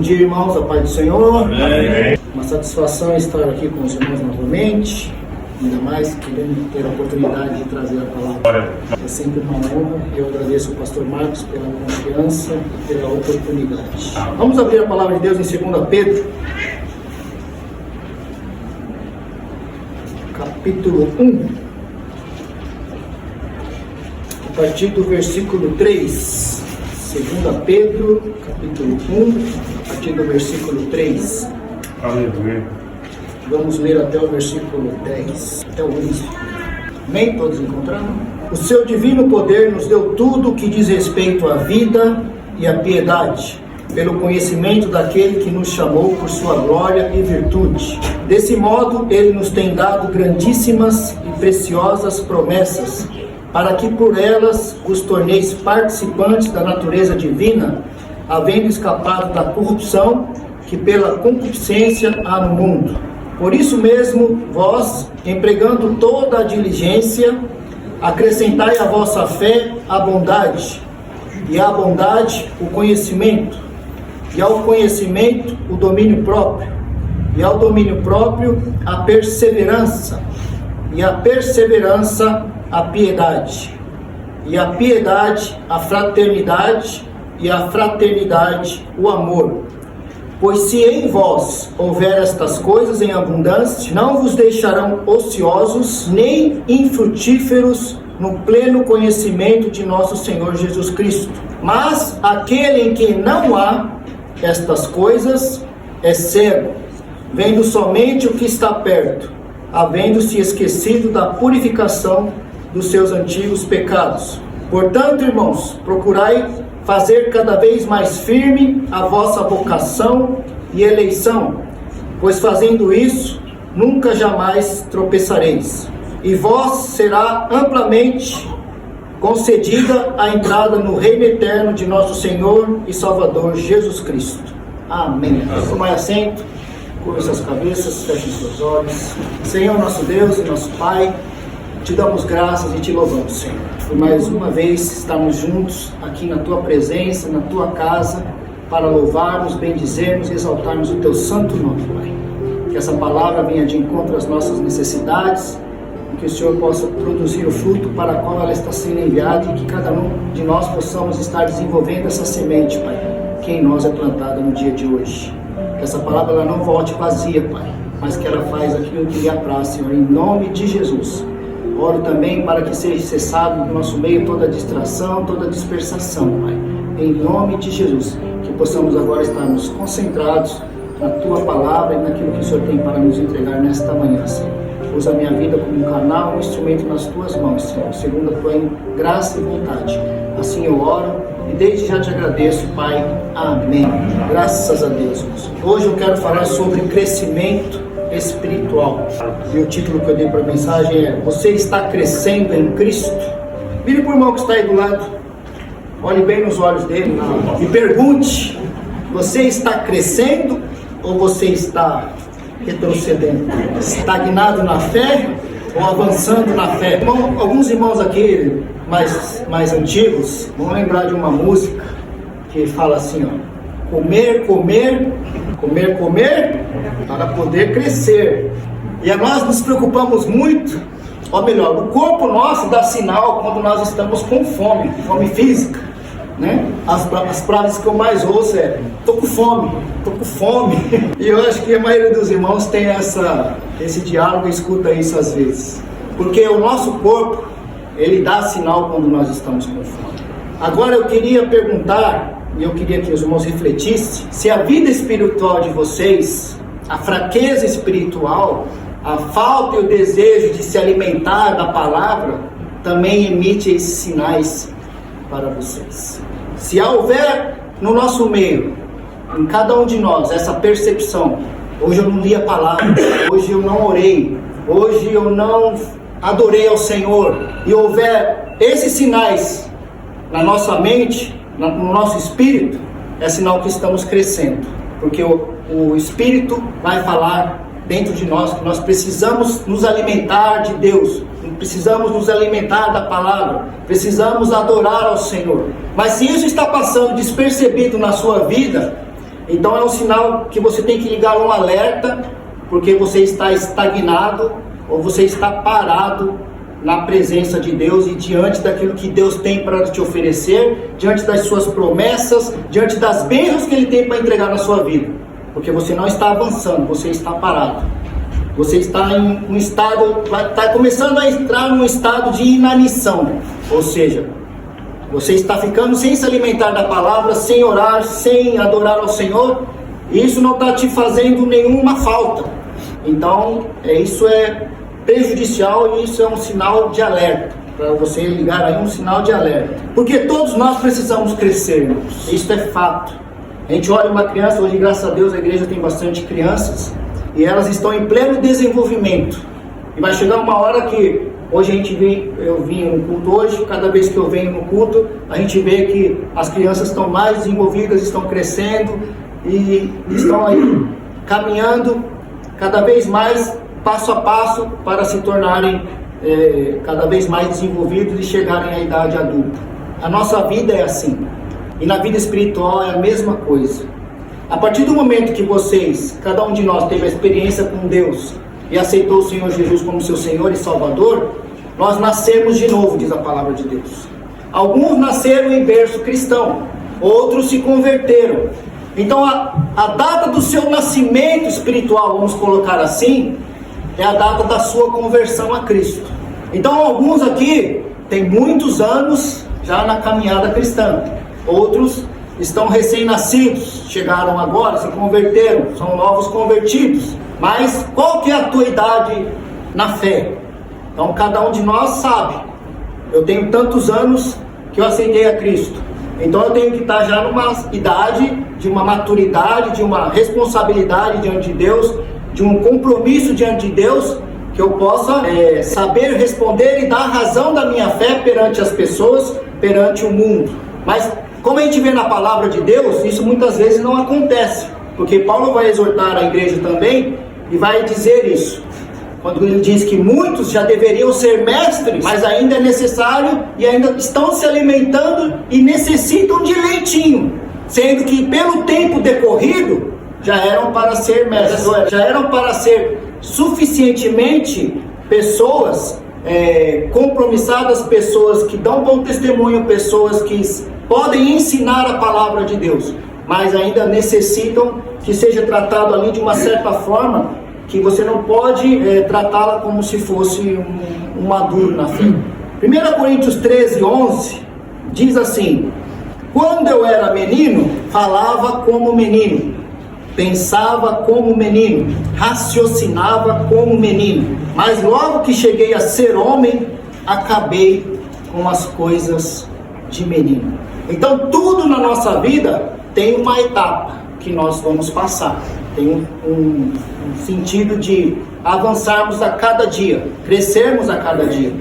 dia, irmãos, a paz do Senhor. Amém. Uma satisfação estar aqui com os irmãos novamente, ainda mais querendo ter a oportunidade de trazer a palavra. É sempre uma honra. Eu agradeço ao pastor Marcos pela confiança e pela oportunidade. Vamos abrir a palavra de Deus em 2 Pedro, capítulo 1, a partir do versículo 3. 2 Pedro, capítulo 1, a partir do versículo 3. Aleluia. Vamos ler até o versículo 10, até o 11. Amém? Todos encontraram? O seu divino poder nos deu tudo o que diz respeito à vida e à piedade, pelo conhecimento daquele que nos chamou por sua glória e virtude. Desse modo, ele nos tem dado grandíssimas e preciosas promessas, para que por elas os torneis participantes da natureza divina, havendo escapado da corrupção que pela concupiscência há no mundo. Por isso mesmo, vós, empregando toda a diligência, acrescentai à vossa fé a bondade, e à bondade o conhecimento, e ao conhecimento o domínio próprio, e ao domínio próprio a perseverança, e à perseverança a piedade, e a piedade a fraternidade, e a fraternidade o amor. Pois se em vós houver estas coisas em abundância, não vos deixarão ociosos, nem infrutíferos no pleno conhecimento de nosso Senhor Jesus Cristo. Mas aquele em que não há estas coisas é cego, vendo somente o que está perto, havendo-se esquecido da purificação dos seus antigos pecados. Portanto, irmãos, procurai fazer cada vez mais firme a vossa vocação e eleição, pois fazendo isso, nunca jamais tropeçareis. E vós será amplamente concedida a entrada no reino eterno de nosso Senhor e Salvador Jesus Cristo. Amém. Tomai assento, curvem suas cabeças, fechem seus olhos. Senhor, nosso Deus e nosso Pai, te damos graças e te louvamos, Senhor, por mais uma vez estarmos juntos aqui na Tua presença, na Tua casa, para louvarmos, bendizermos e exaltarmos o Teu santo nome, Pai. Que essa palavra venha de encontro às nossas necessidades, e que o Senhor possa produzir o fruto para o qual ela está sendo enviada, e que cada um de nós possamos estar desenvolvendo essa semente, Pai, que em nós é plantada no dia de hoje. Que essa palavra ela não volte vazia, Pai, mas que ela faz aquilo que lhe apraz, Senhor, em nome de Jesus. Oro também para que seja cessado no nosso meio toda distração, toda dispersação, Pai. Em nome de Jesus, que possamos agora estarmos concentrados na Tua palavra e naquilo que o Senhor tem para nos entregar nesta manhã, Senhor. Usa a minha vida como um canal, um instrumento nas Tuas mãos, Senhor, segundo a Tua graça e vontade. Assim eu oro e desde já te agradeço, Pai. Amém. Graças a Deus, irmãos. Hoje eu quero falar sobre crescimento espiritual. E o título que eu dei para a mensagem é: Você está crescendo em Cristo? Vire para o irmão que está aí do lado, olhe bem nos olhos dele e pergunte: você está crescendo ou você está retrocedendo? Estagnado na fé ou avançando na fé? Bom, alguns irmãos aqui mais antigos vão lembrar de uma música que fala assim, ó: comer, comer, comer, comer, para poder crescer. E nós nos preocupamos muito, ou melhor, o corpo nosso dá sinal quando nós estamos com fome, fome física, né? As frases que eu mais ouço é: tô com fome, tô com fome. E eu acho que a maioria dos irmãos tem esse diálogo e escuta isso às vezes, porque o nosso corpo, ele dá sinal quando nós estamos com fome. Agora eu queria perguntar, e eu queria que os irmãos refletissem, se a vida espiritual de vocês, a fraqueza espiritual, a falta e o desejo de se alimentar da palavra, também emite esses sinais para vocês. Se houver no nosso meio, em cada um de nós, essa percepção: hoje eu não li a palavra, hoje eu não orei, hoje eu não adorei ao Senhor, e houver esses sinais na nossa mente, no nosso espírito, é sinal que estamos crescendo, porque o Espírito vai falar dentro de nós que nós precisamos nos alimentar de Deus, precisamos nos alimentar da palavra, precisamos adorar ao Senhor. Mas se isso está passando despercebido na sua vida, Então é um sinal que você tem que ligar um alerta, porque você está estagnado ou você está parado na presença de Deus e diante daquilo que Deus tem para te oferecer, diante das suas promessas, diante das bênçãos que Ele tem para entregar na sua vida. Porque você não está avançando, você está parado. Você está em um estado, está começando a entrar num estado de inanição. Ou seja, você está ficando sem se alimentar da palavra, sem orar, sem adorar ao Senhor. E isso não está te fazendo nenhuma falta. Então, isso é prejudicial e isso é um sinal de alerta. Para você ligar aí um sinal de alerta. Porque todos nós precisamos crescer, irmãos. Isso é fato. A gente olha uma criança, hoje graças a Deus a igreja tem bastante crianças. E elas estão em pleno desenvolvimento. E vai chegar uma hora que, hoje eu vim no culto hoje, cada vez que eu venho no culto, a gente vê que as crianças estão mais desenvolvidas, estão crescendo e estão aí caminhando cada vez mais, passo a passo, para se tornarem cada vez mais desenvolvidos e chegarem à idade adulta. A nossa vida é assim. E na vida espiritual é a mesma coisa. A partir do momento que cada um de nós teve a experiência com Deus e aceitou o Senhor Jesus como seu Senhor e Salvador, nós nascemos de novo, diz a palavra de Deus. Alguns nasceram em berço cristão, outros se converteram. Então a data do seu nascimento espiritual, vamos colocar assim, é a data da sua conversão a Cristo. Então alguns aqui têm muitos anos já na caminhada cristã, outros estão recém-nascidos, chegaram agora, se converteram, são novos convertidos. Mas qual que é a tua idade na fé? Então cada um de nós sabe. Eu tenho tantos anos que eu aceitei a Cristo. Então eu tenho que estar já numa idade de uma maturidade, de uma responsabilidade diante de Deus, de um compromisso diante de Deus, que eu possa saber responder e dar razão da minha fé perante as pessoas, perante o mundo. Mas como a gente vê na palavra de Deus, isso muitas vezes não acontece, porque Paulo vai exortar a igreja também e vai dizer isso, quando ele diz que muitos já deveriam ser mestres, mas ainda é necessário e ainda estão se alimentando e necessitam de leitinho, sendo que pelo tempo decorrido já eram para ser mestres, já eram para ser suficientemente pessoas compromissadas, pessoas que dão bom testemunho, pessoas que podem ensinar a palavra de Deus, mas ainda necessitam que seja tratado ali de uma certa forma, que você não pode tratá-la como se fosse um maduro na fé. 1 Coríntios 13:11 diz assim: quando eu era menino, falava como menino, pensava como menino, raciocinava como menino, mas logo que cheguei a ser homem, acabei com as coisas de menino. Então tudo na nossa vida tem uma etapa que nós vamos passar, tem um sentido de avançarmos a cada dia, crescermos a cada dia.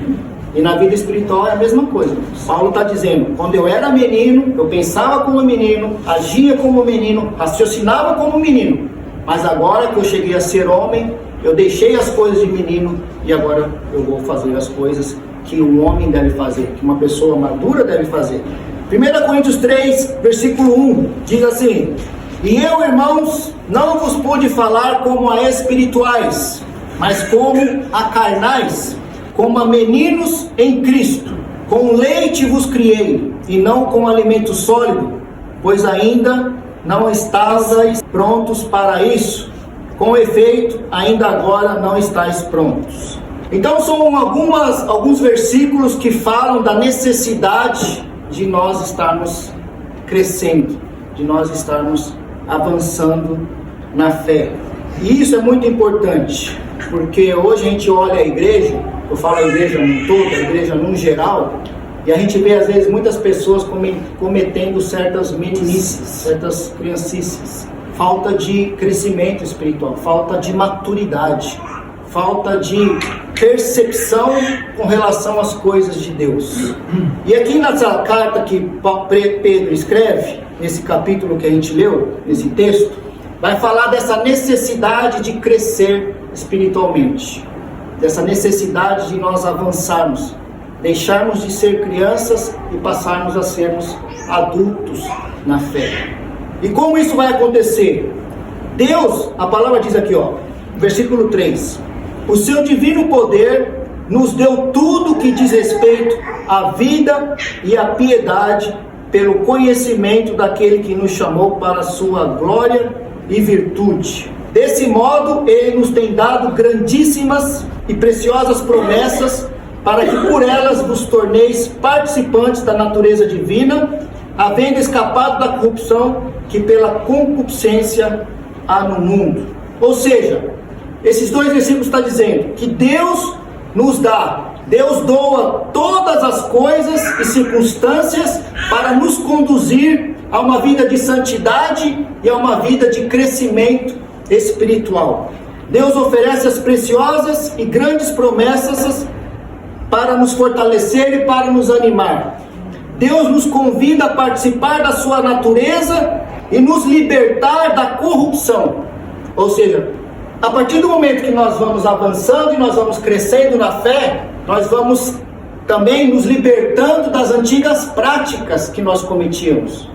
E na vida espiritual é a mesma coisa. Paulo está dizendo, quando eu era menino, eu pensava como menino, agia como menino, raciocinava como menino, mas agora que eu cheguei a ser homem, eu deixei as coisas de menino e agora eu vou fazer as coisas que um homem deve fazer, que uma pessoa madura deve fazer. 1 Coríntios 3, versículo 1, diz assim: e eu, irmãos, não vos pude falar como a espirituais, mas como a carnais, como a meninos em Cristo. Com leite vos criei, e não com alimento sólido, pois ainda não estáis prontos para isso. Com efeito, ainda agora não estáis prontos. Então são alguns versículos que falam da necessidade de nós estarmos crescendo, de nós estarmos avançando na fé. E isso é muito importante, porque hoje a gente olha a igreja, eu falo a igreja num todo, a igreja num geral, e a gente vê às vezes muitas pessoas cometendo certas meninices, certas criancices, falta de crescimento espiritual, falta de maturidade, falta de percepção com relação às coisas de Deus. E aqui nessa carta que Pedro escreve, nesse capítulo que a gente leu, nesse texto, vai falar dessa necessidade de crescer espiritualmente, dessa necessidade de nós avançarmos, deixarmos de ser crianças e passarmos a sermos adultos na fé. E como isso vai acontecer? Deus, a palavra diz aqui, versículo 3: o seu divino poder nos deu tudo que diz respeito à vida e à piedade, pelo conhecimento daquele que nos chamou para a sua glória e virtude. Desse modo, Ele nos tem dado grandíssimas e preciosas promessas, para que por elas vos torneis participantes da natureza divina, havendo escapado da corrupção que pela concupiscência há no mundo. Ou seja, esses dois versículos estão dizendo que Deus nos dá, Deus doa todas as coisas e circunstâncias para nos conduzir a uma vida de santidade e a uma vida de crescimento espiritual. Deus oferece as preciosas e grandes promessas para nos fortalecer e para nos animar. Deus nos convida a participar da sua natureza e nos libertar da corrupção. Ou seja, a partir do momento que nós vamos avançando e nós vamos crescendo na fé, nós vamos também nos libertando das antigas práticas que nós cometíamos.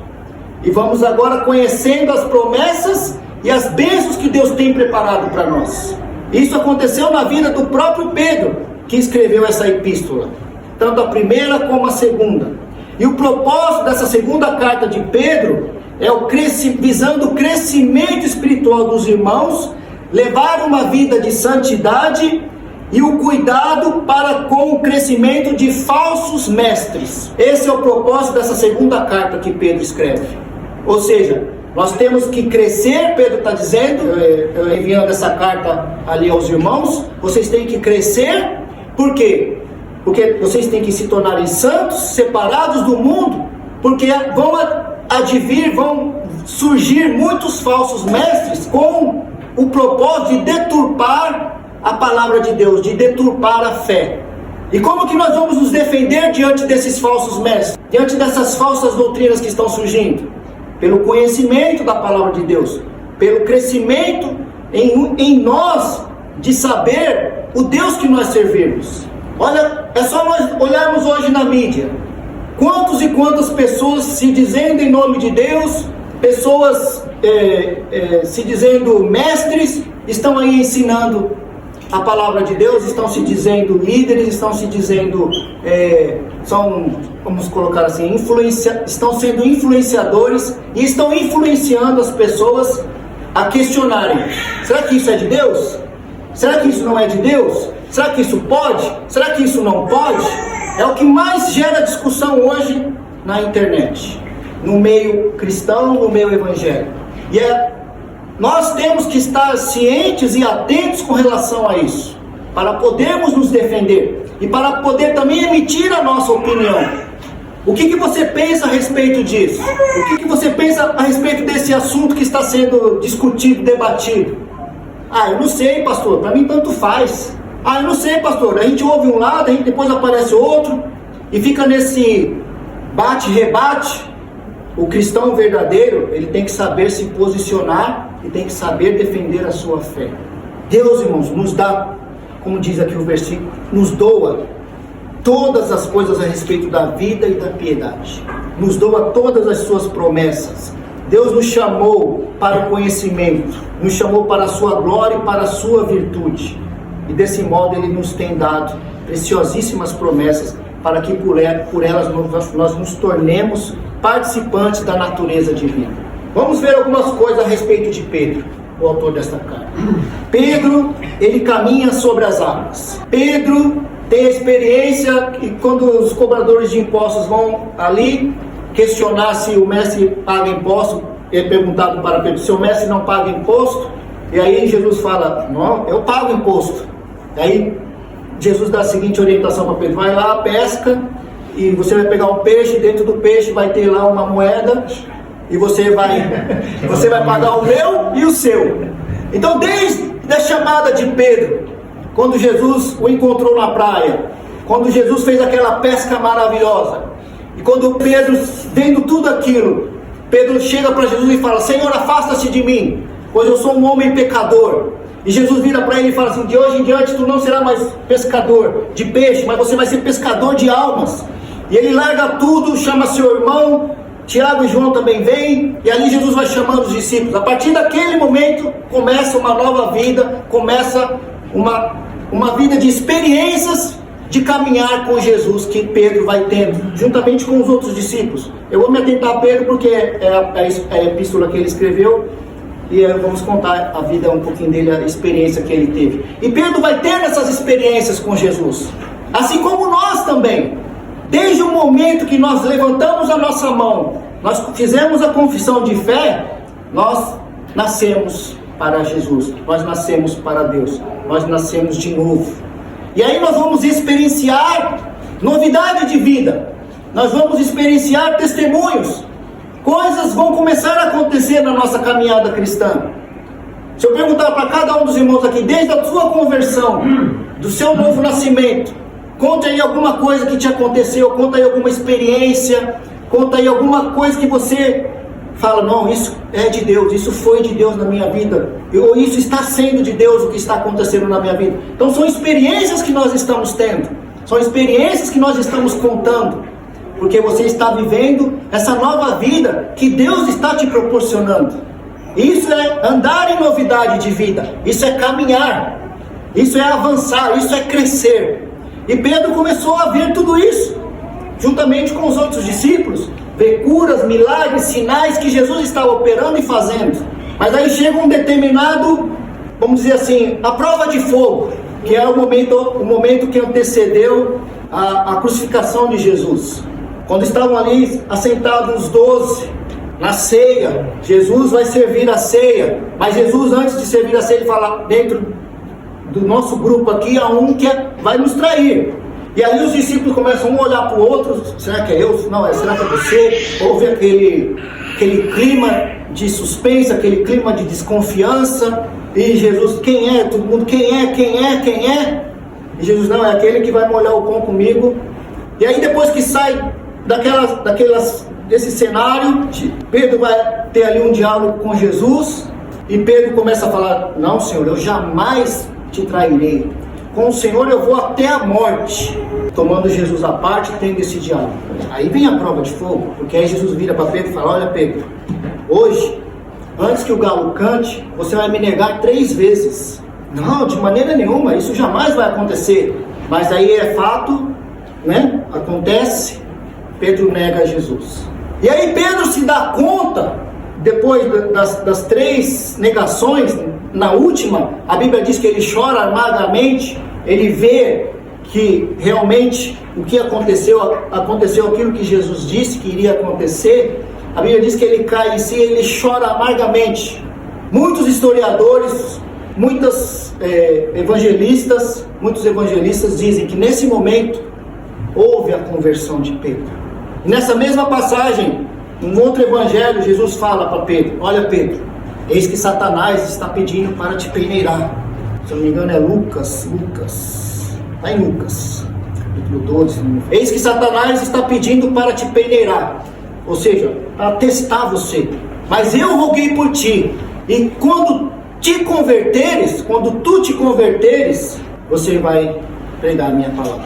E vamos agora conhecendo as promessas e as bênçãos que Deus tem preparado para nós. Isso aconteceu na vida do próprio Pedro, que escreveu essa epístola, tanto a primeira como a segunda. E o propósito dessa segunda carta de Pedro é visando o crescimento espiritual dos irmãos, levar uma vida de santidade e o cuidado para com o crescimento de falsos mestres. Esse é o propósito dessa segunda carta que Pedro escreve. Ou seja, nós temos que crescer, Pedro está dizendo, enviando essa carta ali aos irmãos, vocês têm que crescer. Por quê? Porque vocês têm que se tornarem santos, separados do mundo, porque vão surgir muitos falsos mestres com o propósito de deturpar a palavra de Deus, de deturpar a fé. E como que nós vamos nos defender diante desses falsos mestres, diante dessas falsas doutrinas que estão surgindo? Pelo conhecimento da palavra de Deus, pelo crescimento em nós de saber o Deus que nós servimos. Olha, é só nós olharmos hoje na mídia, quantos e quantas pessoas se dizendo em nome de Deus, pessoas se dizendo mestres, estão aí ensinando a palavra de Deus, estão se dizendo líderes, estão se dizendo, vamos colocar assim, estão sendo influenciadores e estão influenciando as pessoas a questionarem: será que isso é de Deus? Será que isso não é de Deus? Será que isso pode? Será que isso não pode? É o que mais gera discussão hoje na internet, no meio cristão, no meio evangélico. E nós temos que estar cientes e atentos com relação a isso, para podermos nos defender e para poder também emitir a nossa opinião. O que você pensa a respeito disso? O que você pensa a respeito desse assunto que está sendo discutido, debatido? Eu não sei, pastor, para mim tanto faz. Eu não sei, pastor, a gente ouve um lado, depois aparece outro, e fica nesse bate-rebate. O cristão verdadeiro, ele tem que saber se posicionar e tem que saber defender a sua fé. Deus, irmãos, nos dá, como diz aqui o versículo, nos doa todas as coisas a respeito da vida e da piedade. Nos doa todas as suas promessas. Deus nos chamou para o conhecimento, nos chamou para a sua glória e para a sua virtude. E desse modo Ele nos tem dado preciosíssimas promessas para que por elas nós nos tornemos participantes da natureza divina. Vamos ver algumas coisas a respeito de Pedro, o autor desta carta. Pedro, ele caminha sobre as águas. Pedro tem a experiência que quando os cobradores de impostos vão ali questionar se o mestre paga imposto, ele perguntava para Pedro: seu mestre não paga imposto? E aí Jesus fala: não, eu pago imposto. Aí Jesus dá a seguinte orientação para Pedro: vai lá, pesca, e você vai pegar um peixe, dentro do peixe vai ter lá uma moeda, e você vai pagar o meu e o seu. Então, desde a chamada de Pedro, quando Jesus o encontrou na praia, quando Jesus fez aquela pesca maravilhosa, e quando Pedro, vendo tudo aquilo, Pedro chega para Jesus e fala: Senhor, afasta-se de mim, pois eu sou um homem pecador. E Jesus vira para ele e fala assim: de hoje em diante tu não será mais pescador de peixe, mas você vai ser pescador de almas. E ele larga tudo, chama seu irmão, Tiago e João também vêm, e ali Jesus vai chamando os discípulos. A partir daquele momento, começa uma nova vida, começa uma vida de experiências, de caminhar com Jesus, que Pedro vai tendo, juntamente com os outros discípulos. Eu vou me atentar a Pedro, porque é a epístola que ele escreveu, e vamos contar a vida um pouquinho dele, a experiência que ele teve. E Pedro vai ter essas experiências com Jesus, assim como nós também. Desde o momento que nós levantamos a nossa mão, nós fizemos a confissão de fé, nós nascemos para Jesus, nós nascemos para Deus, nós nascemos de novo. E aí nós vamos experienciar novidade de vida, nós vamos experienciar testemunhos, coisas vão começar a acontecer na nossa caminhada cristã. Se eu perguntar para cada um dos irmãos aqui, desde a sua conversão, do seu novo nascimento, conta aí alguma coisa que te aconteceu, conta aí alguma experiência, conta aí alguma coisa que você fala, não, isso é de Deus, isso foi de Deus na minha vida, ou isso está sendo de Deus o que está acontecendo na minha vida. Então são experiências que nós estamos tendo, são experiências que nós estamos contando, porque você está vivendo essa nova vida que Deus está te proporcionando. Isso é andar em novidade de vida, isso é caminhar, isso é avançar, isso é crescer. E Pedro começou a ver tudo isso, juntamente com os outros discípulos, ver curas, milagres, sinais que Jesus estava operando e fazendo. Mas aí chega um determinado, vamos dizer assim, a prova de fogo, que é o momento que antecedeu a crucificação de Jesus. Quando estavam ali assentados os 12, na ceia, Jesus vai servir a ceia, mas Jesus, antes de servir a ceia, ele fala, dentro do nosso grupo aqui, há um que vai nos trair. E aí os discípulos começam um a olhar para o outro, será que é eu? Não, será que é você? Houve aquele clima de suspense, aquele clima de desconfiança, e Jesus, quem é? Todo mundo, quem é? E Jesus, não, é aquele que vai molhar o pão comigo. E aí depois que sai desse cenário, Pedro vai ter ali um diálogo com Jesus, e Pedro começa a falar, não, Senhor, eu jamais te trairei, com o Senhor eu vou até a morte. Tomando Jesus à parte, tendo esse diálogo. Aí vem a prova de fogo, porque aí Jesus vira para Pedro e fala, olha Pedro, hoje, antes que o galo cante, você vai me negar 3 vezes. Não, de maneira nenhuma, isso jamais vai acontecer. Mas aí é fato, né? Acontece, Pedro nega Jesus. E aí Pedro se dá conta, depois das 3 negações, na última, a Bíblia diz que ele chora amargamente, ele vê que realmente o que aconteceu aquilo que Jesus disse que iria acontecer. A Bíblia diz que ele cai em si, ele chora amargamente. Muitos historiadores, muitos evangelistas dizem que nesse momento houve a conversão de Pedro. E nessa mesma passagem, um outro evangelho, Jesus fala para Pedro, olha Pedro, eis que Satanás está pedindo para te peneirar. Se eu não me engano é Lucas, está em Lucas, capítulo 12. Eis que Satanás está pedindo para te peneirar, ou seja, para testar você. Mas eu roguei por ti, e quando tu te converteres, você vai pregar a minha palavra,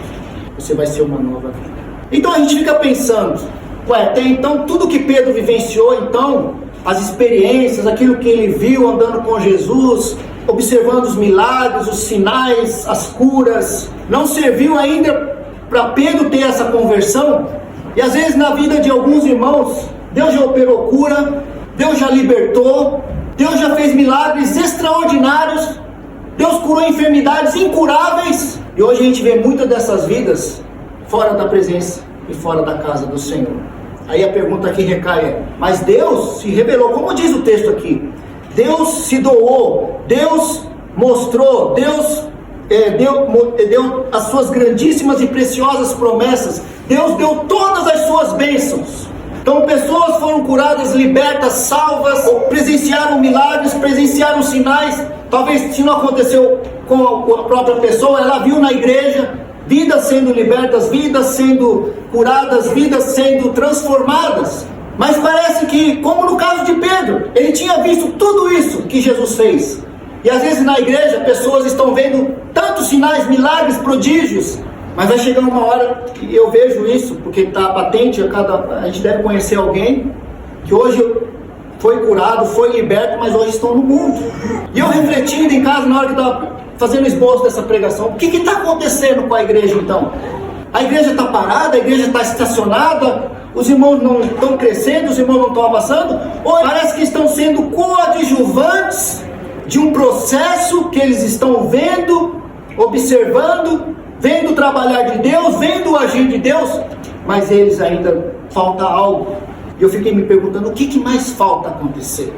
você vai ser uma nova vida. Então a gente fica pensando, até então tudo que Pedro vivenciou, então as experiências, aquilo que ele viu andando com Jesus, observando os milagres, os sinais, as curas, não serviu ainda para Pedro ter essa conversão. E às vezes na vida de alguns irmãos, Deus já operou cura, Deus já libertou, Deus já fez milagres extraordinários, Deus curou enfermidades incuráveis, e hoje a gente vê muitas dessas vidas fora da presença e fora da casa do Senhor. Aí a pergunta que recai é, mas Deus se revelou, como diz o texto aqui, Deus se doou, Deus mostrou, Deus deu as suas grandíssimas e preciosas promessas, Deus deu todas as suas bênçãos. Então pessoas foram curadas, libertas, salvas, presenciaram milagres, presenciaram sinais. Talvez se não aconteceu com a própria pessoa, ela viu na igreja vidas sendo libertas, vidas sendo curadas, vidas sendo transformadas. Mas parece que, como no caso de Pedro, ele tinha visto tudo isso que Jesus fez. E às vezes na igreja pessoas estão vendo tantos sinais, milagres, prodígios, mas vai chegar uma hora, e eu vejo isso, porque está patente, a gente deve conhecer alguém que hoje foi curado, foi liberto, mas hoje estão no mundo. E eu refletindo em casa, na hora que estava fazendo esboço dessa pregação, o que está acontecendo com a igreja então? A igreja está parada, a igreja está estacionada, os irmãos não estão crescendo, os irmãos não estão avançando, ou parece que estão sendo coadjuvantes de um processo que eles estão vendo, observando, vendo o trabalhar de Deus, vendo o agir de Deus, mas eles ainda falta algo. E eu fiquei me perguntando, o que mais falta acontecer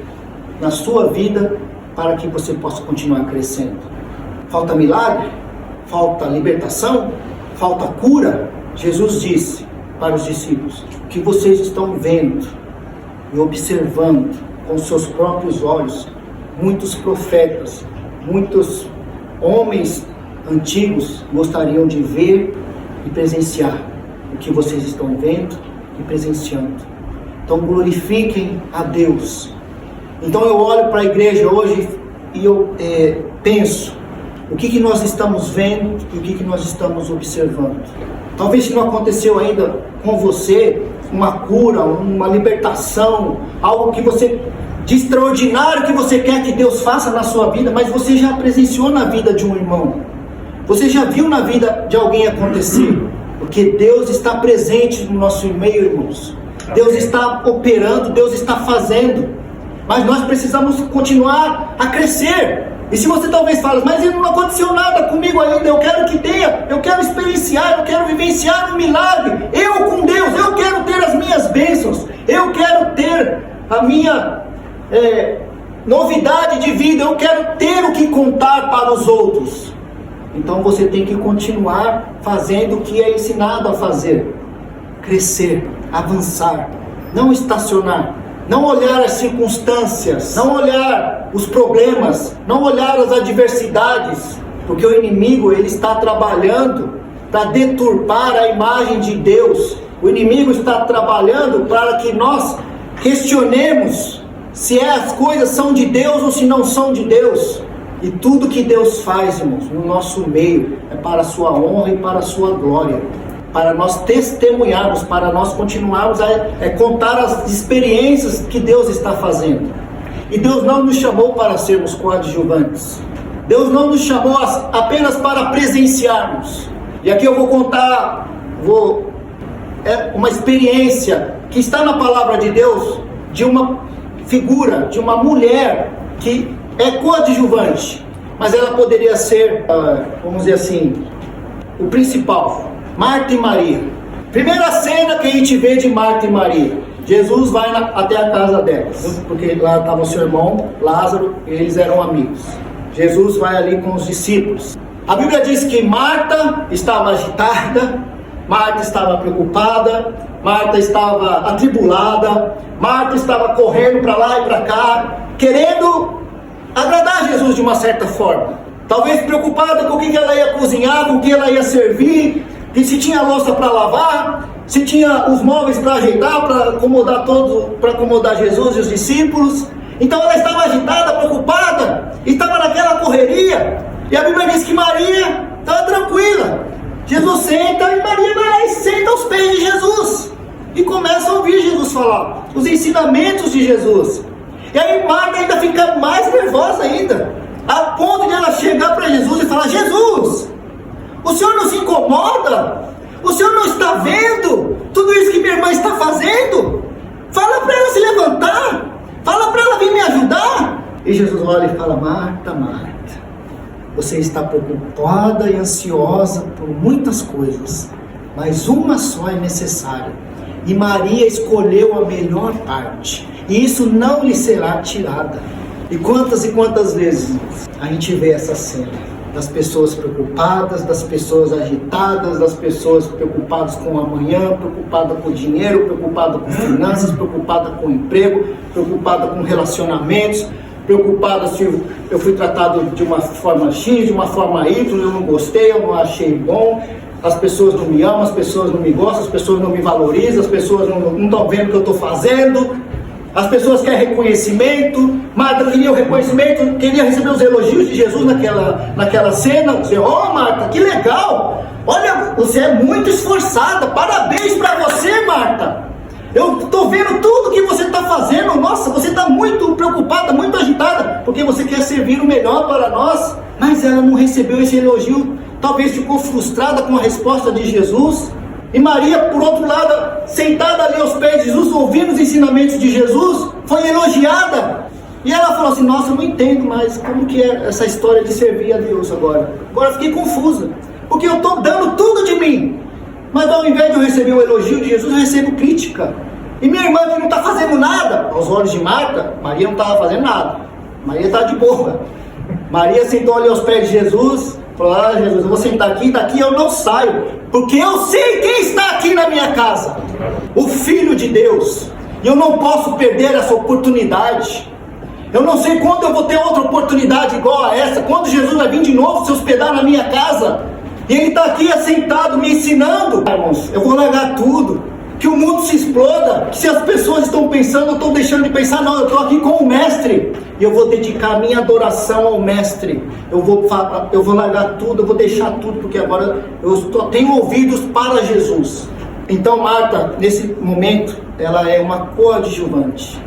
na sua vida para que você possa continuar crescendo? Falta milagre? Falta libertação? Falta cura? Jesus disse para os discípulos, o que vocês estão vendo e observando com seus próprios olhos, muitos profetas, muitos homens antigos gostariam de ver e presenciar o que vocês estão vendo e presenciando. Então glorifiquem a Deus. Então eu olho para a igreja hoje e eu penso, o que nós estamos vendo e o que nós estamos observando. Talvez se não aconteceu ainda com você, uma cura, uma libertação, algo que você de extraordinário que você quer que Deus faça na sua vida, mas você já presenciou na vida de um irmão, você já viu na vida de alguém acontecer, porque Deus está presente no nosso meio, irmãos. Deus está operando, Deus está fazendo, mas nós precisamos continuar a crescer. E se você talvez fale, mas não aconteceu nada comigo ainda, eu quero que tenha, eu quero experienciar, eu quero vivenciar um milagre, eu com Deus, eu quero ter as minhas bênçãos, eu quero ter a minha novidade de vida, eu quero ter o que contar para os outros. Então você tem que continuar fazendo o que é ensinado a fazer, crescer, avançar, não estacionar, não olhar as circunstâncias, não olhar os problemas, não olhar as adversidades, porque o inimigo ele está trabalhando para deturpar a imagem de Deus. O inimigo está trabalhando para que nós questionemos se as coisas são de Deus ou se não são de Deus. E tudo que Deus faz, irmãos, no nosso meio, é para a sua honra e para a sua glória, para nós testemunharmos, para nós continuarmos a contar as experiências que Deus está fazendo. E Deus não nos chamou para sermos coadjuvantes, Deus não nos chamou apenas para presenciarmos. E aqui eu vou contar uma experiência que está na palavra de Deus, de uma figura, de uma mulher que é coadjuvante, mas ela poderia ser, vamos dizer assim, o principal. Marta e Maria. Primeira cena que a gente vê de Marta e Maria. Jesus vai até a casa delas, porque lá estava o seu irmão Lázaro, e eles eram amigos. Jesus vai ali com os discípulos. A Bíblia diz que Marta estava agitada, Marta estava preocupada, Marta estava atribulada, Marta estava correndo para lá e para cá, querendo agradar Jesus de uma certa forma. Talvez preocupada com o que ela ia cozinhar, com o que ela ia servir, e se tinha louça para lavar, se tinha os móveis para ajeitar, para acomodar Jesus e os discípulos. Então ela estava agitada, preocupada, estava naquela correria. E a Bíblia diz que Maria estava tranquila. Jesus senta e Maria vai lá e senta aos pés de Jesus e começa a ouvir Jesus falar os ensinamentos de Jesus. E aí Marta ainda fica mais nervosa ainda, a ponto de ela chegar para Jesus e falar: Jesus, o senhor não se incomoda? O senhor não está vendo tudo isso que minha irmã está fazendo? Fala para ela se levantar, fala para ela vir me ajudar. E Jesus olha e fala: Marta, Marta, você está preocupada e ansiosa por muitas coisas, mas uma só é necessária. E Maria escolheu a melhor parte, e isso não lhe será tirada. E quantas vezes a gente vê essa cena das pessoas preocupadas, das pessoas agitadas, das pessoas preocupadas com o amanhã, preocupadas com o dinheiro, preocupadas com finanças, preocupadas com o emprego, preocupadas com relacionamentos, preocupada se eu fui tratado de uma forma X, de uma forma Y, eu não gostei, eu não achei bom, as pessoas não me amam, as pessoas não me gostam, as pessoas não me valorizam, as pessoas não estão vendo o que eu estou fazendo, as pessoas querem reconhecimento. Marta queria o reconhecimento, queria receber os elogios de Jesus naquela cena, dizer: ó, Marta, que legal, olha, você é muito esforçada, parabéns para você, Marta. Eu estou vendo tudo que você está fazendo. Nossa, você está muito preocupada, muito agitada, porque você quer servir o melhor para nós. Mas ela não recebeu esse elogio. Talvez ficou frustrada com a resposta de Jesus. E Maria, por outro lado, sentada ali aos pés de Jesus, ouvindo os ensinamentos de Jesus, foi elogiada. E ela falou assim: nossa, eu não entendo mais como que é essa história de servir a Deus agora. Agora eu fiquei confusa, porque eu estou dando tudo de mim, mas ao invés de eu receber o elogio de Jesus, eu recebo crítica. E minha irmã que não está fazendo nada, aos olhos de Marta, Maria não estava fazendo nada. Maria está de boa. Maria sentou ali aos pés de Jesus, falou: ah, Jesus, eu vou sentar aqui, daqui eu não saio, porque eu sei quem está aqui na minha casa, o Filho de Deus, e eu não posso perder essa oportunidade. Eu não sei quando eu vou ter outra oportunidade igual a essa, quando Jesus vai vir de novo se hospedar na minha casa, e Ele está aqui assentado me ensinando. Irmãos, eu vou largar tudo, que o mundo se exploda, que se as pessoas estão pensando, eu estou deixando de pensar. Não, eu estou aqui com o Mestre, e eu vou dedicar a minha adoração ao Mestre. Eu vou largar tudo, eu vou deixar tudo, porque agora tenho ouvidos para Jesus. Então Marta, nesse momento, ela é uma coadjuvante,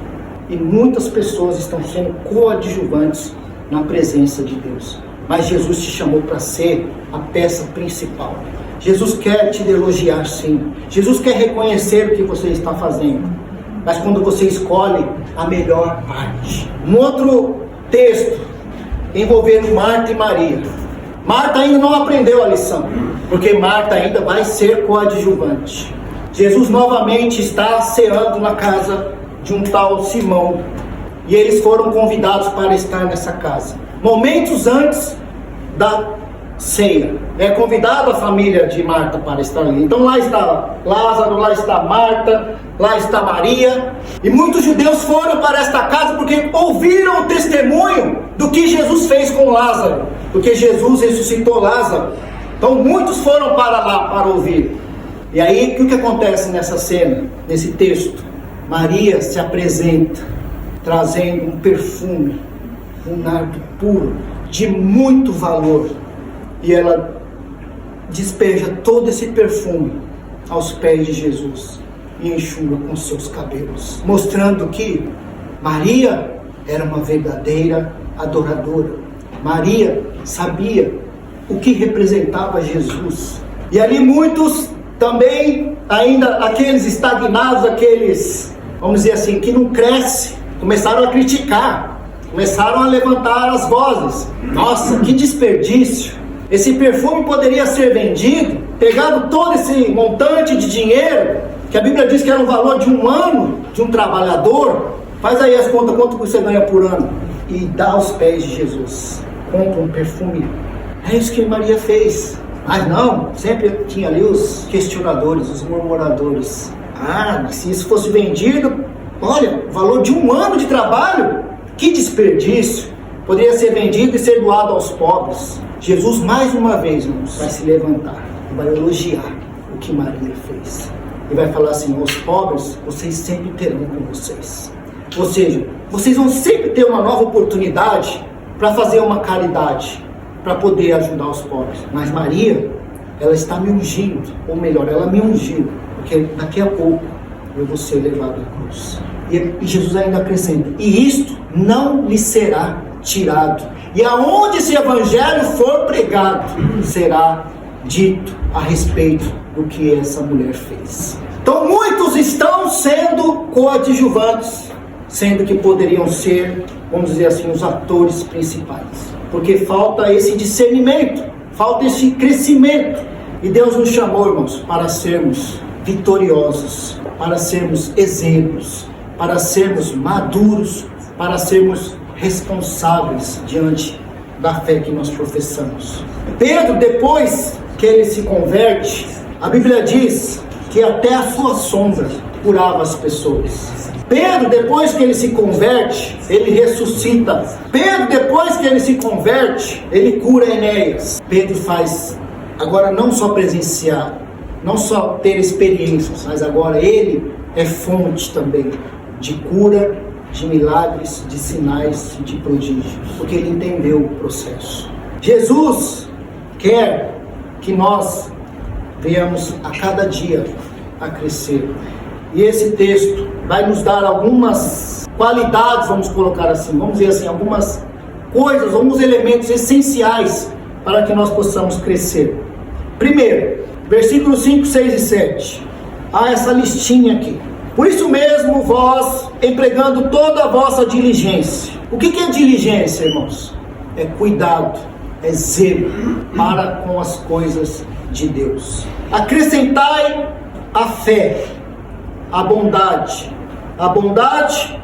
e muitas pessoas estão sendo coadjuvantes na presença de Deus. Mas Jesus te chamou para ser a peça principal. Jesus quer te elogiar, sim. Jesus quer reconhecer o que você está fazendo. Mas quando você escolhe a melhor parte. Um outro texto envolvendo Marta e Maria. Marta ainda não aprendeu a lição, porque Marta ainda vai ser coadjuvante. Jesus novamente está ceando na casa de um tal Simão, e eles foram convidados para estar nessa casa. Momentos antes da ceia, é convidada a família de Marta para estar ali. Então lá está Lázaro, lá está Marta, lá está Maria, e muitos judeus foram para esta casa porque ouviram o testemunho do que Jesus fez com Lázaro, porque Jesus ressuscitou Lázaro. Então muitos foram para lá para ouvir. E aí o que acontece nessa cena, nesse texto? Maria se apresenta trazendo um perfume, um nardo puro, de muito valor, e ela despeja todo esse perfume aos pés de Jesus e enxuga com seus cabelos, mostrando que Maria era uma verdadeira adoradora. Maria sabia o que representava Jesus. E ali muitos também, ainda aqueles estagnados, aqueles, vamos dizer assim, que não crescem, começaram a criticar, começaram a levantar as vozes. Nossa, que desperdício! Esse perfume poderia ser vendido, pegado todo esse montante de dinheiro, que a Bíblia diz que era o valor de um ano de um trabalhador. Faz aí as contas, quanto você ganha por ano, e dá aos pés de Jesus. Compra um perfume. É isso que Maria fez. Mas não, sempre tinha ali os questionadores, os murmuradores. Ah, mas se isso fosse vendido, olha, o valor de um ano de trabalho, que desperdício. Poderia ser vendido e ser doado aos pobres. Jesus, mais uma vez, irmãos, vai se levantar e vai elogiar o que Maria fez. E vai falar assim: os pobres, vocês sempre terão com vocês. Ou seja, vocês vão sempre ter uma nova oportunidade para fazer uma caridade, para poder ajudar os pobres. Mas Maria, ela está me ungindo, ou melhor, ela me ungiu, porque daqui a pouco eu vou ser levado à cruz. E Jesus ainda acrescenta: e isto não lhe será tirado. E aonde esse evangelho for pregado, será dito a respeito do que essa mulher fez. Então muitos estão sendo coadjuvantes, sendo que poderiam ser, vamos dizer assim, os atores principais. Porque falta esse discernimento, falta esse crescimento. E Deus nos chamou, irmãos, para sermos vitoriosos, para sermos exemplos, para sermos maduros, para sermos responsáveis diante da fé que nós professamos. Pedro, depois que ele se converte, a Bíblia diz que até a sua sombra curava as pessoas. Pedro, depois que ele se converte, ele ressuscita. Pedro, depois que ele se converte, ele cura Enéas. Pedro faz, agora não só presenciar, não só ter experiências, mas agora ele é fonte também de cura, de milagres, de sinais, de prodígios, porque ele entendeu o processo. Jesus quer que nós venhamos a cada dia a crescer. E esse texto vai nos dar algumas qualidades, vamos colocar assim, vamos dizer assim, algumas coisas, alguns elementos essenciais para que nós possamos crescer. Primeiro, versículos 5, 6 e 7. Há essa listinha aqui. Por isso mesmo, vós, empregando toda a vossa diligência. O que é diligência, irmãos? É cuidado, é zelo para com as coisas de Deus. Acrescentai a fé, a bondade,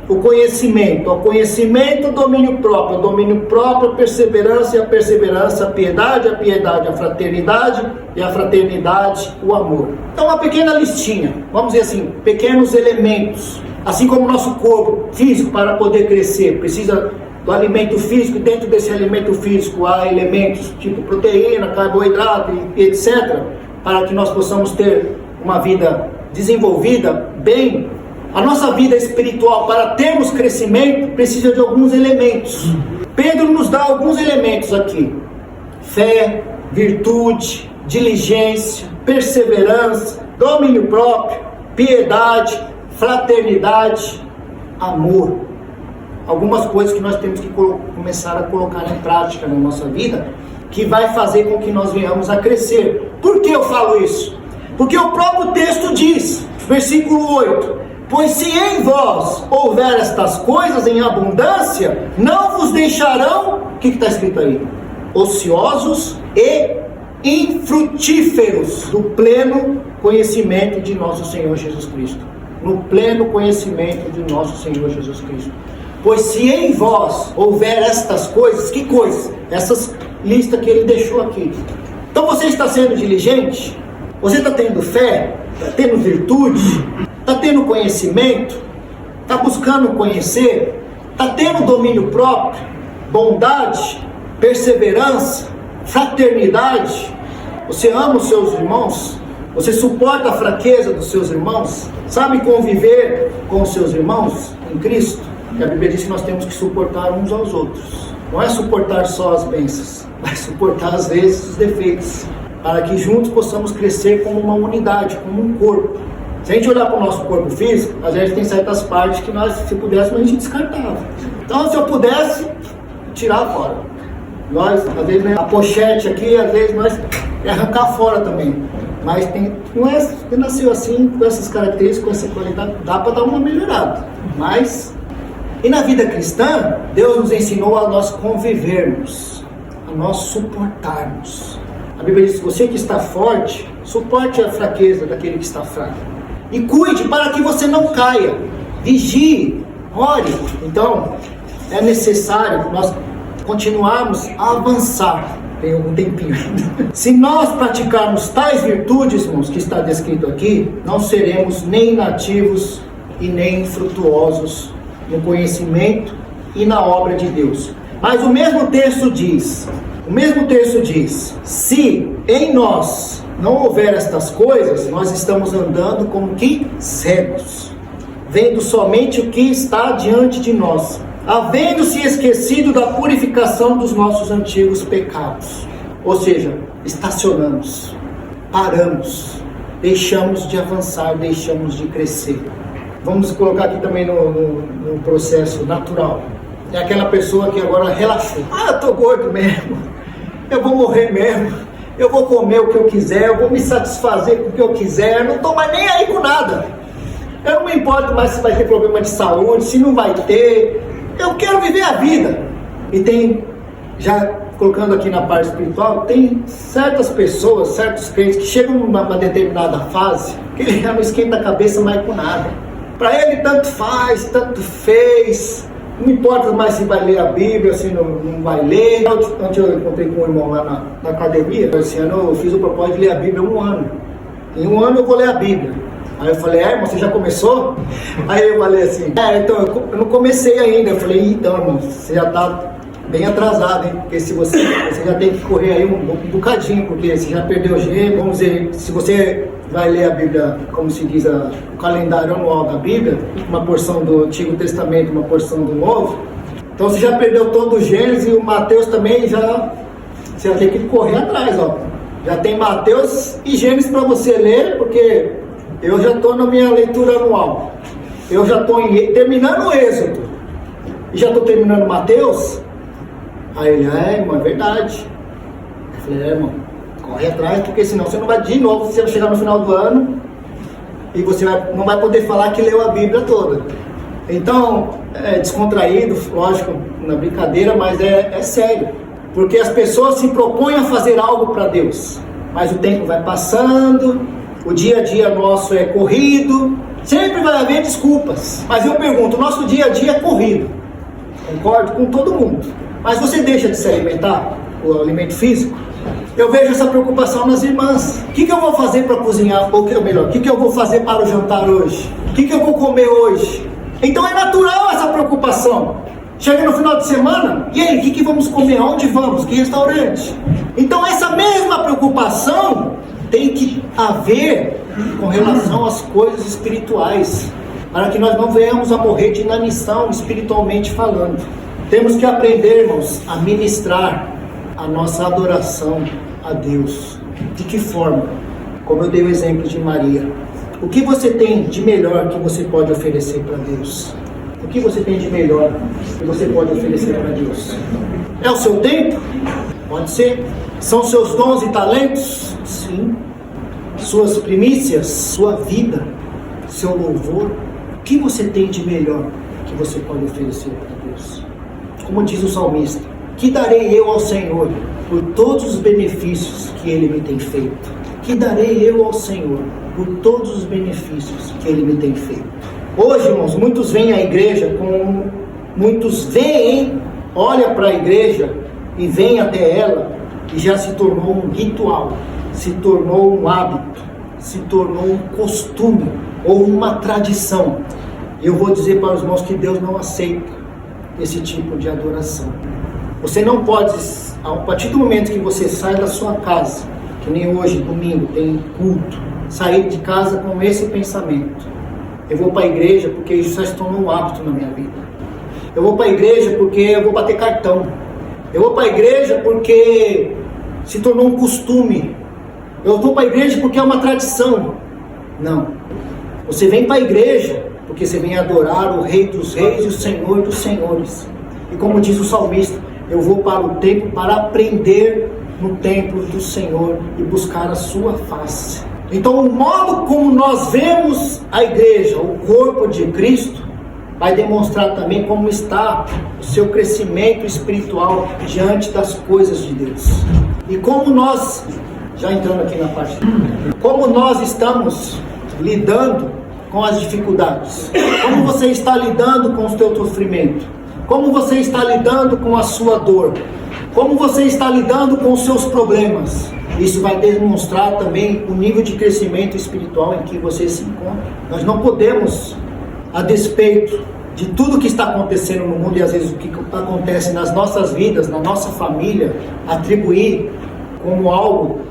o conhecimento, ao conhecimento, o domínio próprio, a perseverança, e a perseverança, a piedade, a fraternidade, e a fraternidade, o amor. Então, uma pequena listinha, vamos dizer assim, pequenos elementos, assim como o nosso corpo físico, para poder crescer, precisa do alimento físico, e dentro desse alimento físico há elementos tipo proteína, carboidrato e etc., para que nós possamos ter uma vida desenvolvida bem. A nossa vida espiritual, para termos crescimento, precisa de alguns elementos. Pedro nos dá alguns elementos aqui: fé, virtude, diligência, perseverança, domínio próprio, piedade, fraternidade, amor. Algumas coisas que nós temos que começar a colocar em prática na nossa vida, que vai fazer com que nós venhamos a crescer. Por que eu falo isso? Porque o próprio texto diz, versículo 8: pois se em vós houver estas coisas em abundância, não vos deixarão, o que está escrito aí? Ociosos e infrutíferos, no pleno conhecimento de nosso Senhor Jesus Cristo. No pleno conhecimento de nosso Senhor Jesus Cristo. Pois se em vós houver estas coisas, que coisas? Essas listas que ele deixou aqui. Então você está sendo diligente? Você está tendo fé? Está tendo virtude? Está tendo conhecimento? Está buscando conhecer? Está tendo domínio próprio? Bondade? Perseverança? Fraternidade? Você ama os seus irmãos? Você suporta a fraqueza dos seus irmãos? Sabe conviver com os seus irmãos em Cristo? Porque a Bíblia diz que nós temos que suportar uns aos outros. Não é suportar só as bênçãos, mas suportar às vezes os defeitos, para que juntos possamos crescer como uma unidade, como um corpo. Se a gente olhar para o nosso corpo físico, às vezes tem certas partes que nós, se pudéssemos, a gente descartava. Então, se eu pudesse, tirar fora. Nós, às vezes, né, a pochete aqui, às vezes, nós arrancar fora também. Mas não é, você nasceu assim, com essas características, com essa qualidade, dá para dar uma melhorada. Mas, e na vida cristã, Deus nos ensinou a nós convivermos, a nós suportarmos. A Bíblia diz: você que está forte, suporte a fraqueza daquele que está fraco. E cuide para que você não caia. Vigie, ore. Então, é necessário nós continuarmos a avançar. Tem algum tempinho ainda. Se nós praticarmos tais virtudes, irmãos, que está descrito aqui, não seremos nem inativos e nem infrutuosos no conhecimento e na obra de Deus. Mas o mesmo texto diz, se em nós não houver estas coisas, nós estamos andando como que cegos, vendo somente o que está diante de nós, havendo-se esquecido da purificação dos nossos antigos pecados. Ou seja, estacionamos, paramos, deixamos de avançar, deixamos de crescer. Vamos colocar aqui também no processo natural. É aquela pessoa que agora relaxou. Eu estou gordo mesmo, eu vou morrer mesmo, eu vou comer o que eu quiser, eu vou me satisfazer com o que eu quiser, eu não estou mais nem aí com nada. Eu não me importo mais se vai ter problema de saúde, se não vai ter. Eu quero viver a vida. E tem, já colocando aqui na parte espiritual, tem certas pessoas, certos crentes que chegam numa determinada fase que ele já não esquenta a cabeça mais com nada. Para ele tanto faz, tanto fez, não importa mais se vai ler a Bíblia, se não vai ler. Ontem eu encontrei com um irmão lá na academia, esse ano eu fiz o propósito de ler a Bíblia 1 ano. Em 1 ano eu vou ler a Bíblia. Aí eu falei: irmão, você já começou? Aí eu falei assim: então eu não comecei ainda. Eu falei: então, irmão, você já está bem atrasado, hein? Porque se você já tem que correr aí um bocadinho, porque você já perdeu o jeito. Vamos dizer, se você vai ler a Bíblia, como se diz, o calendário anual da Bíblia, uma porção do Antigo Testamento, uma porção do Novo, então você já perdeu todo o Gênesis, e o Mateus também você já tem que correr atrás, ó. Já tem Mateus e Gênesis para você ler, porque eu já estou na minha leitura anual. Eu já estou terminando o Êxodo. E já estou terminando Mateus. Aí ele, irmão, é verdade. Eu falei, irmão, corre atrás, porque senão você não vai de novo, você vai chegar no final do ano e você não vai poder falar que leu a Bíblia toda. Então, é descontraído, lógico, na brincadeira, mas é sério. Porque as pessoas se propõem a fazer algo para Deus, mas o tempo vai passando, o dia a dia nosso é corrido, sempre vai haver desculpas. Mas eu pergunto, o nosso dia a dia é corrido, concordo com todo mundo, mas você deixa de se alimentar, o alimento físico? Eu vejo essa preocupação nas irmãs. O que eu vou fazer para cozinhar? Ou melhor, o que eu vou fazer para o jantar hoje? O que eu vou comer hoje? Então é natural essa preocupação. Chega no final de semana, e aí, o que vamos comer? Onde vamos? Que restaurante? Então essa mesma preocupação tem que haver com relação às coisas espirituais, para que nós não venhamos a morrer de inanição espiritualmente falando. Temos que aprender, irmãos, a ministrar a nossa adoração a Deus. De que forma? Como eu dei o exemplo de Maria. O que você tem de melhor que você pode oferecer para Deus? O que você tem de melhor que você pode oferecer para Deus? É o seu tempo? Pode ser. São seus dons e talentos? Sim. Suas primícias? Sua vida? Seu louvor? O que você tem de melhor que você pode oferecer para Deus? Como diz o salmista, que darei eu ao Senhor por todos os benefícios que Ele me tem feito? Que darei eu ao Senhor por todos os benefícios que Ele me tem feito? Hoje, irmãos, muitos vêm à igreja muitos veem, olham para a igreja e vêm até ela e já se tornou um ritual, se tornou um hábito, se tornou um costume ou uma tradição. E eu vou dizer para os irmãos que Deus não aceita esse tipo de adoração. Você não pode, a partir do momento que você sai da sua casa, que nem hoje, domingo, tem culto, sair de casa com esse pensamento: eu vou para a igreja porque isso já se tornou um hábito na minha vida. Eu vou para a igreja porque eu vou bater cartão. Eu vou para a igreja porque se tornou um costume. Eu vou para a igreja porque é uma tradição. Não. Você vem para a igreja porque você vem adorar o Rei dos Reis e o Senhor dos Senhores. E como diz o salmista, eu vou para o templo para aprender no templo do Senhor e buscar a sua face. Então o modo como nós vemos a igreja, o corpo de Cristo, vai demonstrar também como está o seu crescimento espiritual diante das coisas de Deus. E como nós, já entrando aqui na parte, como nós estamos lidando com as dificuldades. Como você está lidando com o seu sofrimento? Como você está lidando com a sua dor? Como você está lidando com os seus problemas? Isso vai demonstrar também o nível de crescimento espiritual em que você se encontra. Nós não podemos, a despeito de tudo que está acontecendo no mundo e às vezes o que acontece nas nossas vidas, na nossa família, atribuir como algo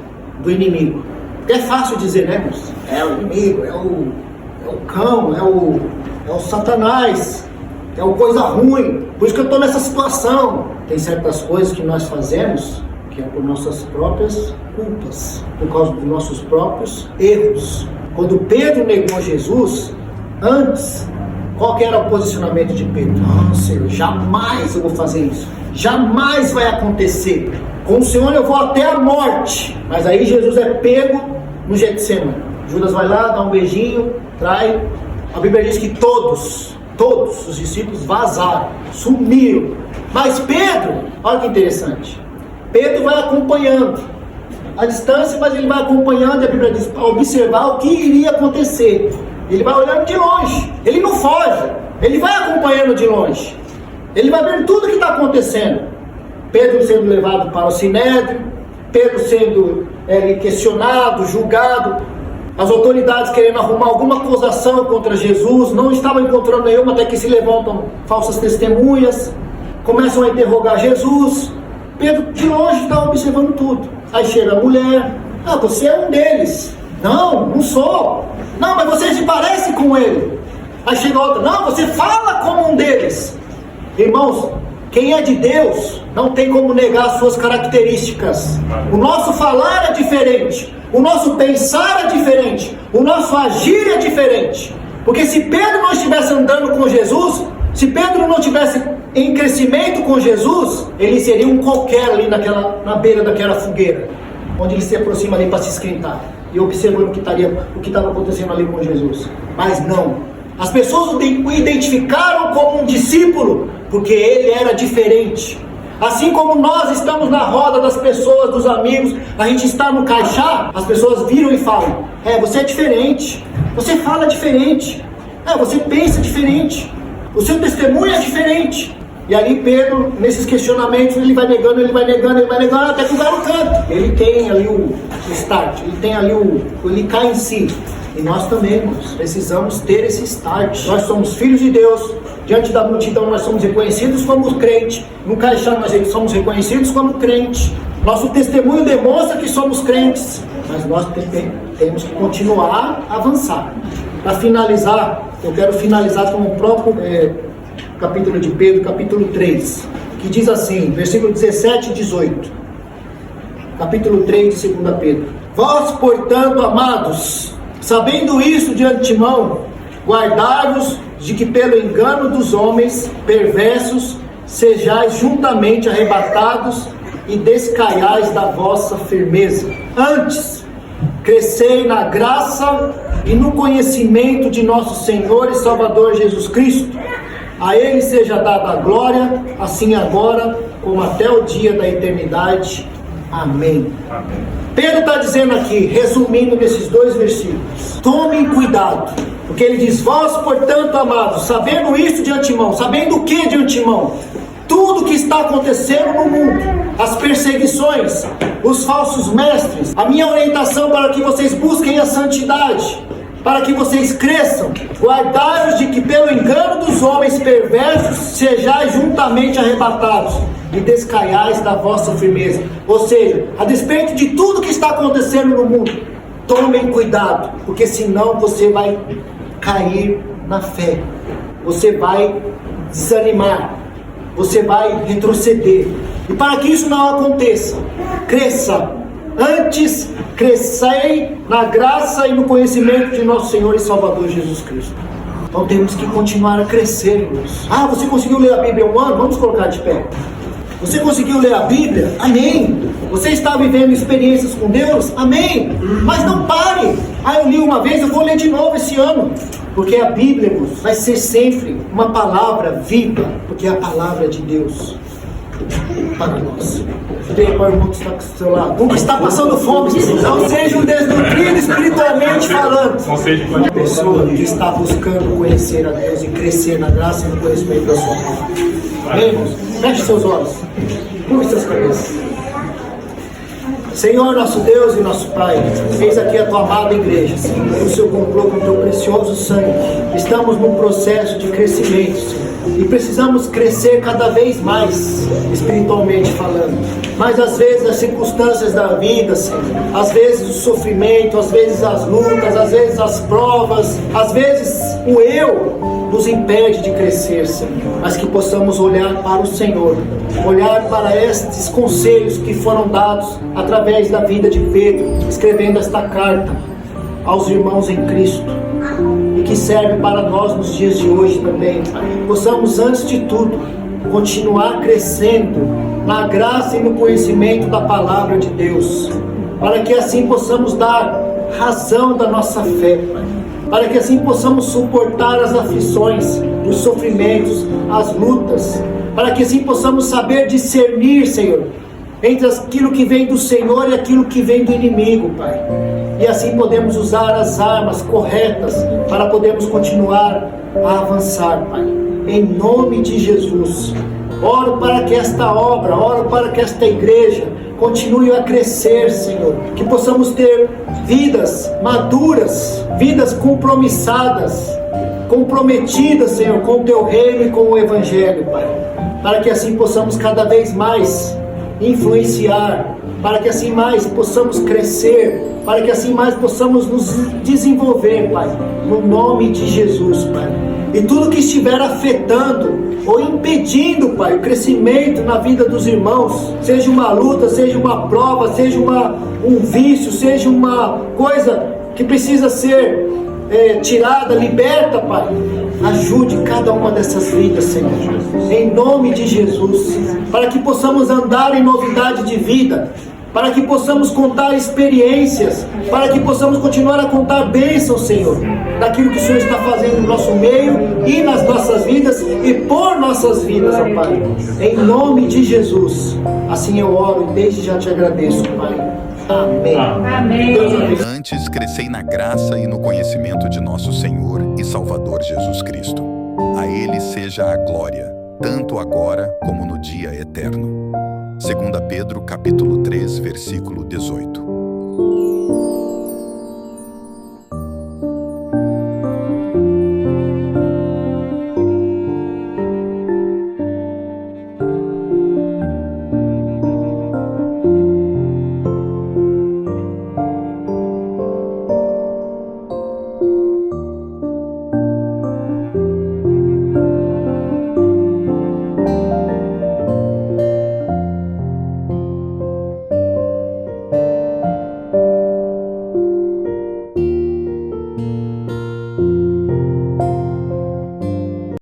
do inimigo. Porque é fácil dizer, né, irmãos? É o inimigo, é o cão, é o Satanás, é o coisa ruim, por isso que eu estou nessa situação. Tem certas coisas que nós fazemos que é por nossas próprias culpas, por causa dos nossos próprios erros. Quando Pedro negou Jesus, antes, qual que era o posicionamento de Pedro? Ah, Senhor, jamais eu vou fazer isso, jamais vai acontecer, com o Senhor eu vou até a morte. Mas aí Jesus é pego no Getsemane. Judas vai lá, dá um beijinho, trai. A Bíblia diz que todos os discípulos vazaram, sumiram. Mas Pedro, olha que interessante, Pedro vai acompanhando a distância, mas ele vai acompanhando, e a Bíblia diz, para observar o que iria acontecer. Ele vai olhando de longe, ele não foge, ele vai acompanhando de longe, ele vai vendo tudo o que está acontecendo. Pedro sendo levado para o Sinédrio, Pedro sendo questionado, julgado, as autoridades querendo arrumar alguma acusação contra Jesus, não estavam encontrando nenhuma, até que se levantam falsas testemunhas, começam a interrogar Jesus. Pedro de longe está observando tudo. Aí chega a mulher: ah, você é um deles. Não, não sou. Não, mas você se parece com ele. Aí chega outra: não, você fala como um deles. Irmãos, Quem é de Deus não tem como negar as suas características. O nosso falar é diferente, o nosso pensar é diferente, o nosso agir é diferente. Porque se Pedro não estivesse andando com Jesus, se Pedro não estivesse em crescimento com Jesus, ele seria um qualquer ali na beira daquela fogueira, onde ele se aproxima ali para se esquentar e observando o que estava acontecendo ali com Jesus. Mas não, as pessoas o identificaram como um discípulo, porque ele era diferente. Assim como nós estamos na roda das pessoas, dos amigos, a gente está no caixá, as pessoas viram e falam: você é diferente, você fala diferente, você pensa diferente, o seu testemunho é diferente. E ali Pedro, nesses questionamentos, ele vai negando, até que o galo canta. Ele tem ali o start, ele tem ali ele cai em si. E nós também, irmãos, precisamos ter esse start. Nós somos filhos de Deus, diante da multidão nós somos reconhecidos como crente, no caixá nós somos reconhecidos como crente. Nosso testemunho demonstra que somos crentes, mas nós temos que continuar a avançar. Para finalizar, eu quero finalizar com o próprio capítulo de Pedro, capítulo 3, que diz assim, versículo 17 e 18. Capítulo 3 de 2 Pedro. Vós, portanto, amados, sabendo isso de antemão, guardai-vos de que pelo engano dos homens perversos sejais juntamente arrebatados e descaiais da vossa firmeza. Antes, crescei na graça e no conhecimento de nosso Senhor e Salvador Jesus Cristo. A Ele seja dada a glória, assim agora, como até o dia da eternidade. Amém. Amém. Pedro está dizendo aqui, resumindo nesses 2 versículos: tomem cuidado, porque ele diz: vós, portanto, amados, sabendo isso de antemão. Sabendo o que de antemão? Tudo que está acontecendo no mundo, as perseguições, os falsos mestres. A minha orientação para que vocês busquem a santidade, para que vocês cresçam. Guardai-vos de que pelo engano dos homens perversos sejais juntamente arrebatados e descaiais da vossa firmeza. Ou seja, a despeito de tudo que está acontecendo no mundo, tomem cuidado, porque senão você vai cair na fé, você vai desanimar, você vai retroceder. E para que isso não aconteça, cresça. Antes, crescei na graça e no conhecimento de nosso Senhor e Salvador Jesus Cristo. Então temos que continuar a crescer, irmãos. Você conseguiu ler a Bíblia um ano? Vamos colocar de pé. Você conseguiu ler a Bíblia? Amém. Você está vivendo experiências com Deus? Amém. Mas não pare. Eu li uma vez, eu vou ler de novo esse ano. Porque a Bíblia, irmãos, vai ser sempre uma palavra viva, porque é a palavra de Deus para nós. Vem para o irmão que está com o seu lado. Um que está passando fome, não seja um desnutrido espiritualmente falando. Uma pessoa que está buscando conhecer a Deus e crescer na graça e no conhecimento da sua palavra. Amém, irmãos? Feche seus olhos. Curve suas cabeças. Senhor, nosso Deus e nosso Pai, eis aqui a tua amada igreja, Senhor. O Senhor comprou com o teu precioso sangue. Estamos num processo de crescimento, Senhor. E precisamos crescer cada vez mais, espiritualmente falando. Mas às vezes as circunstâncias da vida, Senhor, às vezes o sofrimento, às vezes as lutas, às vezes as provas, às vezes o eu nos impede de crescer, Senhor. Mas que possamos olhar para o Senhor, olhar para estes conselhos que foram dados através da vida de Pedro, escrevendo esta carta aos irmãos em Cristo, e que serve para nós nos dias de hoje também. Possamos, antes de tudo, continuar crescendo na graça e no conhecimento da palavra de Deus, para que assim possamos dar razão da nossa fé, para que assim possamos suportar as aflições, os sofrimentos, as lutas, para que assim possamos saber discernir, Senhor, entre aquilo que vem do Senhor e aquilo que vem do inimigo, Pai. E assim podemos usar as armas corretas para podermos continuar a avançar, Pai. Em nome de Jesus. Oro para que esta obra, oro para que esta igreja continue a crescer, Senhor. Que possamos ter vidas maduras, vidas comprometidas, Senhor, com o Teu reino e com o Evangelho, Pai. Para que assim possamos cada vez mais influenciar, para que assim mais possamos crescer, para que assim mais possamos nos desenvolver, Pai. No nome de Jesus, Pai. E tudo que estiver afetando ou impedindo, Pai, o crescimento na vida dos irmãos, seja uma luta, seja uma prova, seja um vício, seja uma coisa que precisa ser tirada, liberta, Pai. Ajude cada uma dessas vidas, Senhor, em nome de Jesus, para que possamos andar em novidade de vida, para que possamos contar experiências, para que possamos continuar a contar bênçãos, Senhor, daquilo que o Senhor está fazendo no nosso meio e nas nossas vidas e por nossas vidas, ó Pai, em nome de Jesus. Assim eu oro e desde já te agradeço, Pai. Amém. Amém. Deus abençoe. Antes, crescei na graça e no conhecimento de nosso Senhor e Salvador Jesus Cristo. A Ele seja a glória, tanto agora como no dia eterno. 2 Pedro capítulo 3, versículo 18.